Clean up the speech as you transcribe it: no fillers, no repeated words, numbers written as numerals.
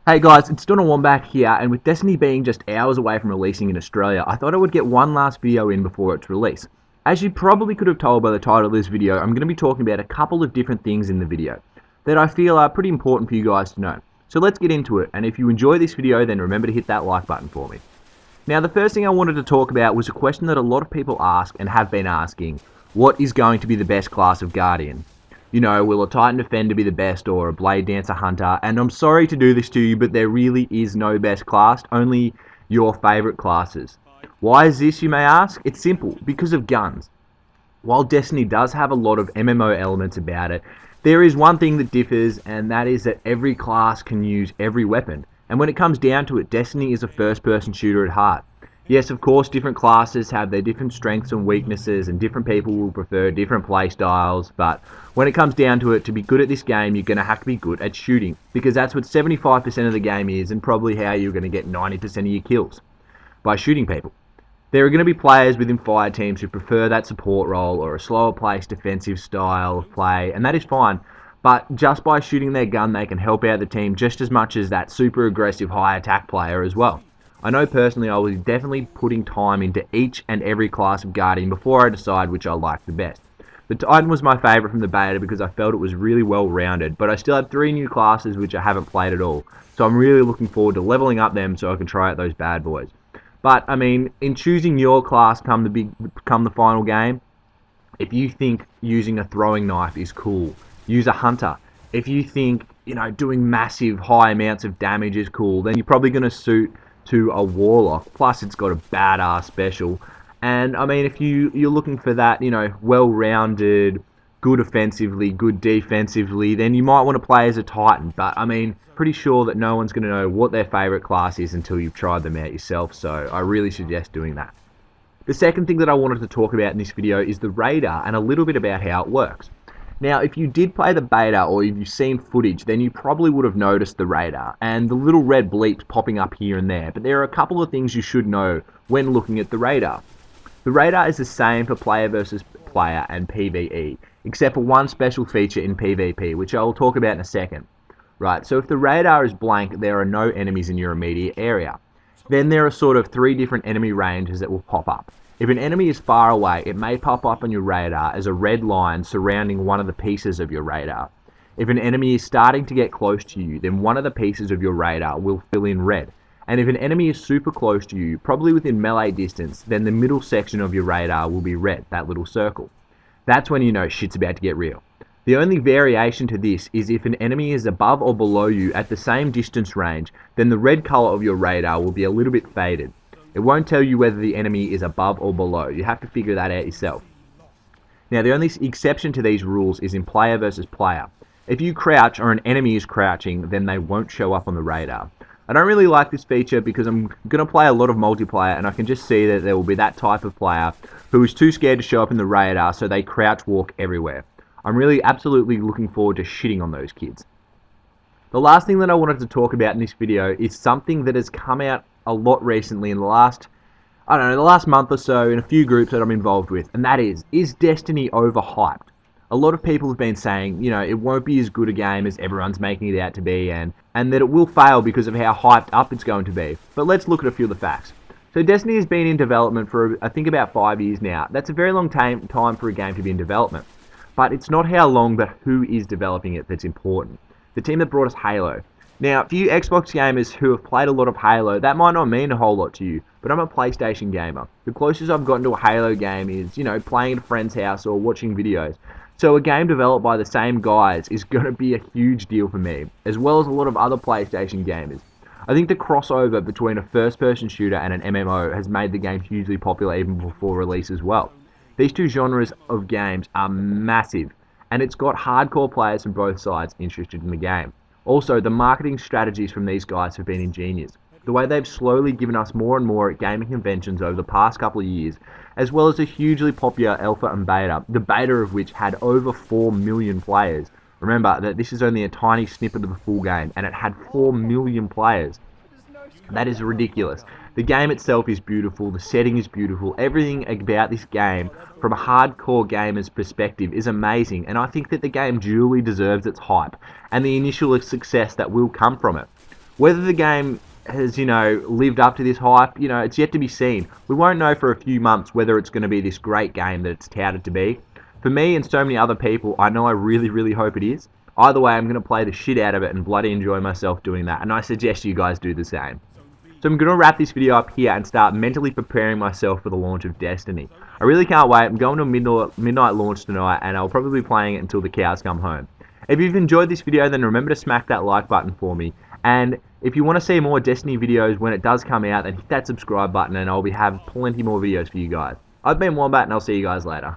Hey guys, it's Donald Womback here, and with Destiny being just hours away from releasing in Australia, I thought I would get one last video in before its release. As you probably could have told by the title of this video, I'm going to be talking about a couple of different things in the video that I feel are pretty important for you guys to know. So let's get into it, and if you enjoy this video, then remember to hit that like button for me. Now, the first thing I wanted to talk about was a question that a lot of people ask and have been asking: what is going to be the best class of Guardian? Will a Titan Defender be the best or a Blade Dancer Hunter? And I'm sorry to do this to you, but there really is no best class, only your favourite classes. Why is this, you may ask? It's simple, because of guns. While Destiny does have a lot of MMO elements about it, there is one thing that differs, and that is that every class can use every weapon. And when it comes down to it, Destiny is a first-person shooter at heart. Yes, of course, different classes have their different strengths and weaknesses, and different people will prefer different playstyles, but when it comes down to it, to be good at this game, you're going to have to be good at shooting, because that's what 75% of the game is, and probably how you're going to get 90% of your kills, by shooting people. There are going to be players within fire teams who prefer that support role or a slower paced defensive style of play, and that is fine. But just by shooting their gun, they can help out the team just as much as that super aggressive high attack player as well. I know personally I was definitely putting time into each and every class of Guardian before I decide which I liked the best. The Titan was my favourite from the beta because I felt it was really well rounded, but I still have 3 new classes which I haven't played at all, so I'm really looking forward to leveling up them so I can try out those bad boys. But I mean, in choosing your class come the final game, if you think using a throwing knife is cool, use a hunter. If you think doing massive high amounts of damage is cool, then you're probably going to suit to a warlock. Plus, it's got a badass special. And I mean, if you're looking for that, well-rounded, good offensively, good defensively, then you might want to play as a Titan. But I mean, pretty sure that no one's going to know what their favourite class is until you've tried them out yourself, so I really suggest doing that. The second thing that I wanted to talk about in this video is the radar and a little bit about how it works. Now, if you did play the beta or if you've seen footage, then you probably would have noticed the radar and the little red bleeps popping up here and there, but there are a couple of things you should know when looking at the radar. The radar is the same for player versus player and PvE, except for one special feature in PvP, which I will talk about in a second. Right, so if the radar is blank, there are no enemies in your immediate area. Then there are sort of 3 different enemy ranges that will pop up. If an enemy is far away, it may pop up on your radar as a red line surrounding one of the pieces of your radar. If an enemy is starting to get close to you, then one of the pieces of your radar will fill in red. And if an enemy is super close to you, probably within melee distance, then the middle section of your radar will be red, that little circle. That's when you know shit's about to get real. The only variation to this is if an enemy is above or below you at the same distance range, then the red color of your radar will be a little bit faded. It won't tell you whether the enemy is above or below. You have to figure that out yourself. Now, the only exception to these rules is in player versus player. If you crouch or an enemy is crouching, then they won't show up on the radar. I don't really like this feature because I'm going to play a lot of multiplayer, and I can just see that there will be that type of player who is too scared to show up in the radar, so they crouch walk everywhere. I'm really absolutely looking forward to shitting on those kids. The last thing that I wanted to talk about in this video is something that has come out a lot recently in the last month or so in a few groups that I'm involved with, and that is Destiny overhyped? A lot of people have been saying, it won't be as good a game as everyone's making it out to be, and that it will fail because of how hyped up it's going to be. But let's look at a few of the facts. So Destiny has been in development for, I think, about 5 years now. That's a very long time for a game to be in development. But it's not how long, but who is developing it that's important. The team that brought us Halo. Now, for you Xbox gamers who have played a lot of Halo, that might not mean a whole lot to you, but I'm a PlayStation gamer. The closest I've gotten to a Halo game is, playing at a friend's house or watching videos. So a game developed by the same guys is going to be a huge deal for me, as well as a lot of other PlayStation gamers. I think the crossover between a first-person shooter and an MMO has made the game hugely popular even before release as well. These 2 genres of games are massive, and it's got hardcore players from both sides interested in the game. Also, the marketing strategies from these guys have been ingenious. The way they've slowly given us more and more at gaming conventions over the past couple of years, as well as a hugely popular alpha and beta, the beta of which had over 4 million players. Remember that this is only a tiny snippet of the full game, and it had 4 million players. That is ridiculous. The game itself is beautiful, the setting is beautiful, everything about this game from a hardcore gamer's perspective is amazing, and I think that the game duly deserves its hype and the initial success that will come from it. Whether the game has, lived up to this hype, it's yet to be seen. We won't know for a few months whether it's going to be this great game that it's touted to be. For me and so many other people, I know I really, really hope it is. Either way, I'm going to play the shit out of it and bloody enjoy myself doing that, and I suggest you guys do the same. So I'm going to wrap this video up here and start mentally preparing myself for the launch of Destiny. I really can't wait. I'm going to a midnight launch tonight, and I'll probably be playing it until the cows come home. If you've enjoyed this video, then remember to smack that like button for me. And if you want to see more Destiny videos when it does come out, then hit that subscribe button and I'll have plenty more videos for you guys. I've been Wombat and I'll see you guys later.